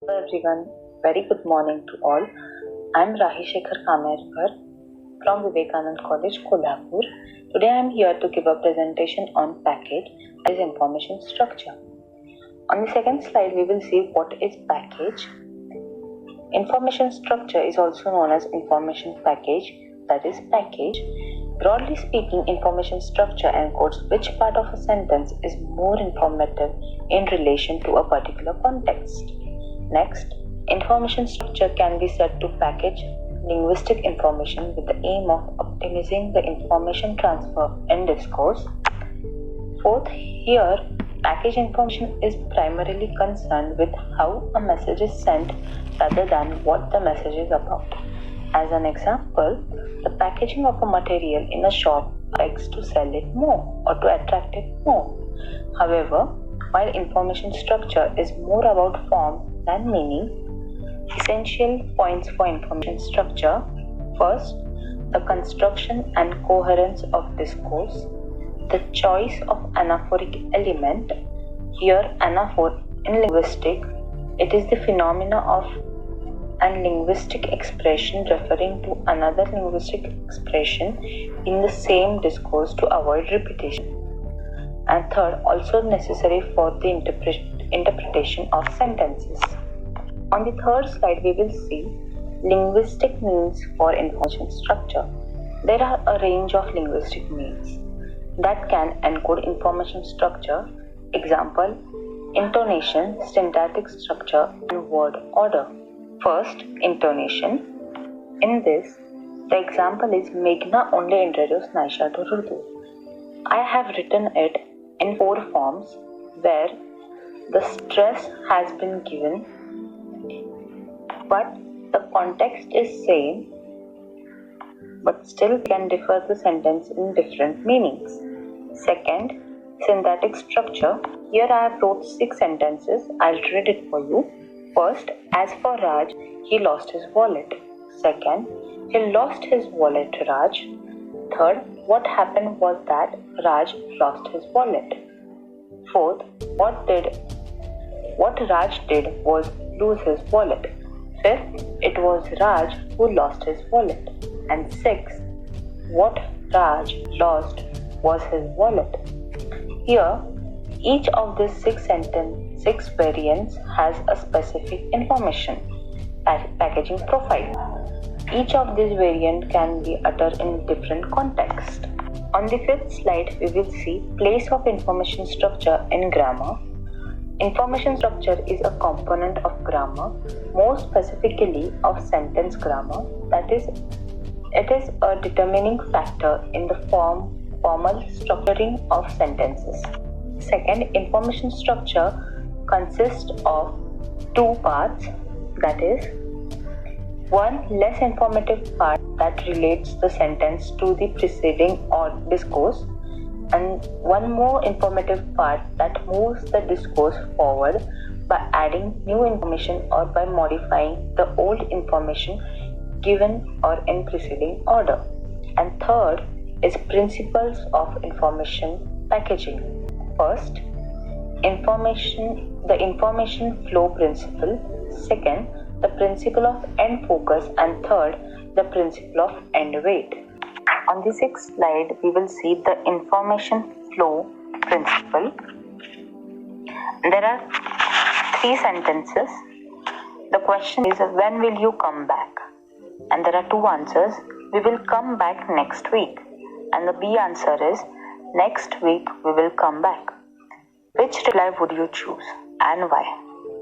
Hello everyone, very good morning to all. I am Rahi Kamerkar from Vivekanand College, Kolhapur. Today I am here to give a presentation on package as information structure. On the second slide we will see what is package. Information structure is also known as information package, that is package. Broadly speaking, information structure encodes which part of a sentence is more informative in relation to a particular context. Next, information structure can be said to package linguistic information with the aim of optimizing the information transfer in discourse. Fourth, here, package information is primarily concerned with how a message is sent rather than what the message is about. As an example, the packaging of a material in a shop begs to sell it more or to attract it more. However, while information structure is more about form than meaning, essential points for information structure: first, the construction and coherence of discourse, the choice of anaphoric element. Here, anaphor in linguistics, it is the phenomena of an linguistic expression referring to another linguistic expression in the same discourse to avoid repetition. And third, also necessary for the interpretation of sentences. On the third slide, we will see linguistic means for information structure. There are a range of linguistic means that can encode information structure. Example, intonation, syntactic structure, and word order. First, intonation. In this, the example is Meghna only introduced Naisha to Urdu. I have written it in 4 forms where the stress has been given, but the context is same, but still can differ the sentence in different meanings. Second, syntactic structure. Here I have wrote 6 sentences. I'll read it for you. First, as for Raj, he lost his wallet. Second, he lost his wallet, Raj. Third, what happened was that Raj lost his wallet. Fourth, what Raj did was lose his wallet. Fifth, it was Raj who lost his wallet. And sixth, what Raj lost was his wallet. Here, each of these 6 variants has a specific information packaging profile. Each of these variants can be uttered in different contexts. On the 5th slide, we will see place of information structure in grammar. Information structure is a component of grammar, more specifically of sentence grammar. That is, it is a determining factor in the formal structuring of sentences. Second, information structure consists of 2 parts, that is, one less informative part that relates the sentence to the preceding or discourse, and one more informative part that moves the discourse forward by adding new information or by modifying the old information given or in preceding order. And third is principles of information packaging. First, the information flow principle. Second, the principle of end focus. And third, the principle of end weight. On the 6th slide, we will see the information flow principle. There are 3 sentences. The question is, when will you come back? And there are 2 answers. We will come back next week. And the B answer is, next week we will come back. Which reply would you choose and why?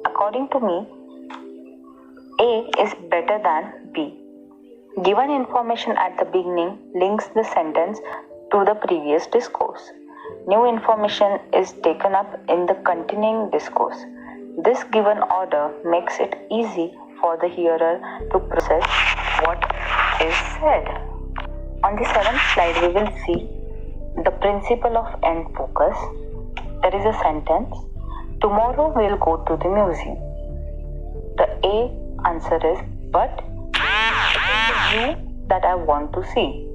According to me, A is better than B. Given information at the beginning links the sentence to the previous discourse. New information is taken up in the continuing discourse. This given order makes it easy for the hearer to process what is said. On the 7th slide, we will see the principle of end focus. There is a sentence, tomorrow we will go to the museum. The A answer is, but it is the zoo that I want to see.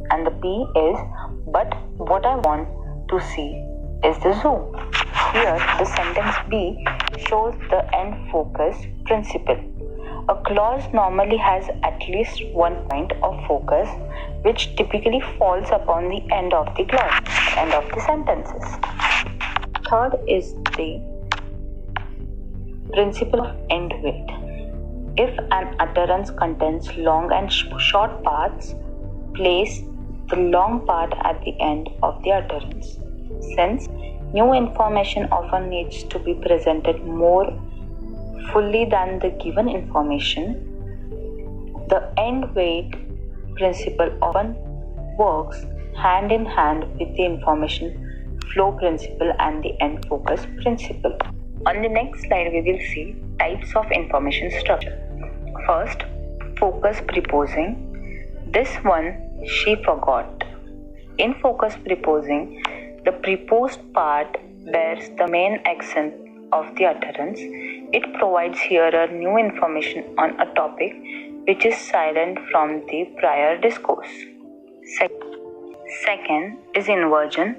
And the B is, but what I want to see is the zoo. Here, the sentence B shows the end focus principle. A clause normally has at least one point of focus, which typically falls upon the end of the clause, end of the sentences. Third is the principle of end weight. If an utterance contains long and short parts, place the long part at the end of the utterance. Since new information often needs to be presented more fully than the given information, the end weight principle often works hand in hand with the information flow principle and the end focus principle. On the next slide, we will see types of information structure. First, focus preposing. This one she forgot. In focus preposing, the preposed part bears the main accent of the utterance. It provides hearer new information on a topic which is silent from the prior discourse. Second is inversion.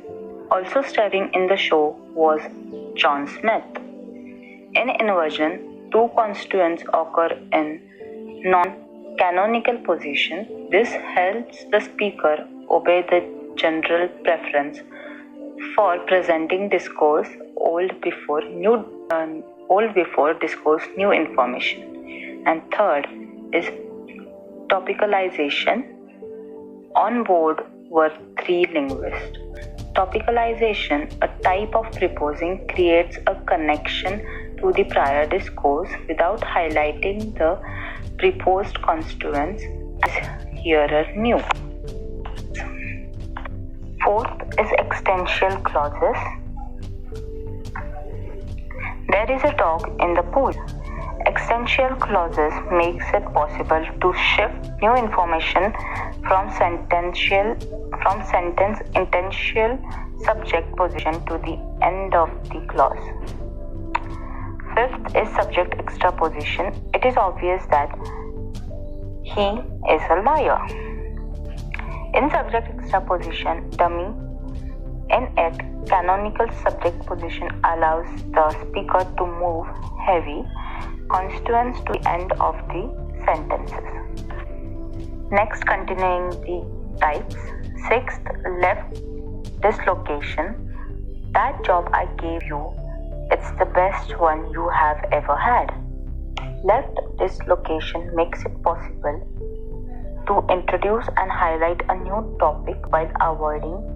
Also starring in the show was John Smith. In inversion, two constituents occur in non-canonical position. This helps the speaker obey the general preference for presenting discourse old before discourse new information. And third is topicalization. On board were 3 linguists. Topicalization, a type of preposing, creates a connection to the prior discourse without highlighting the preposed constituents as hearer knew. Fourth is existential clauses. There is a dog in the pool. Existential clauses makes it possible to shift new information from sentence intentional subject position to the end of the clause. Fifth is subject extraposition. It is obvious that he is a liar. In subject extraposition, dummy, in it, canonical subject position allows the speaker to move heavy constituents to the end of the sentences. Next, continuing the types. Sixth, left dislocation. That job I gave you, it's the best one you have ever had. Left dislocation makes it possible to introduce and highlight a new topic while avoiding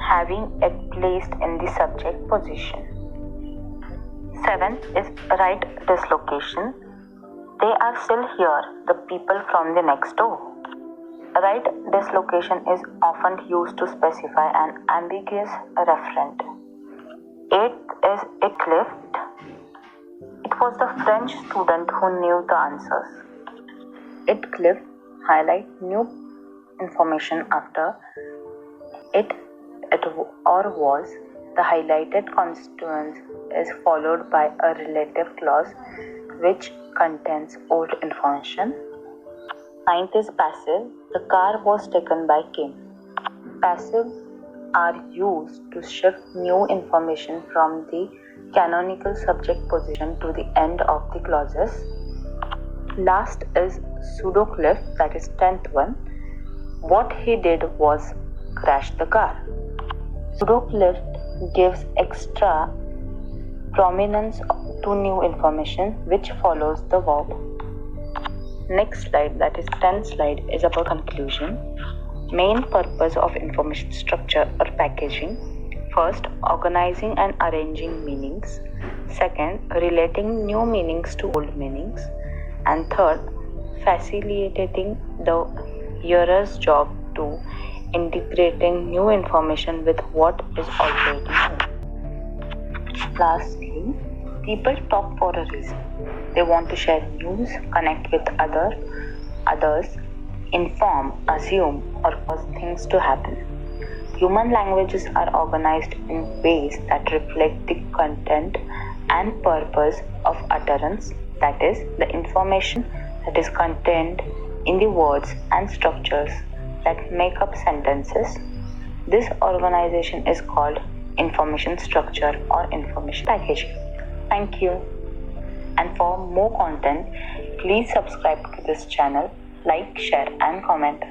having it placed in the subject position. Seventh is right dislocation. They are still here, the people from the next door. Right dislocation is often used to specify an ambiguous referent. Eighth is it clipped. It was the French student who knew the answers. It clipped highlight new information after it or was. The highlighted constituent is followed by a relative clause which contains old information. Ninth is passive. The car was taken by Kim. Passives are used to shift new information from the canonical subject position to the end of the clauses. Last is pseudo-cliff, that is 10th one. What he did was crash the car. Pseudo-cliff gives extra prominence to new information which follows the verb. Next slide, that is 10th slide, is about conclusion. Main purpose of information structure or packaging. First, organizing and arranging meanings. Second, relating new meanings to old meanings. And third, facilitating the hearer's job to integrating new information with what is already known. Lastly, people talk for a reason. They want to share news, connect with others, inform, assume, or cause things to happen. Human languages are organized in ways that reflect the content and purpose of utterance, that is, the information that is contained in the words and structures that make up sentences. This organization is called information structure or information package. Thank you. And for more content, please subscribe to this channel, like, share and comment.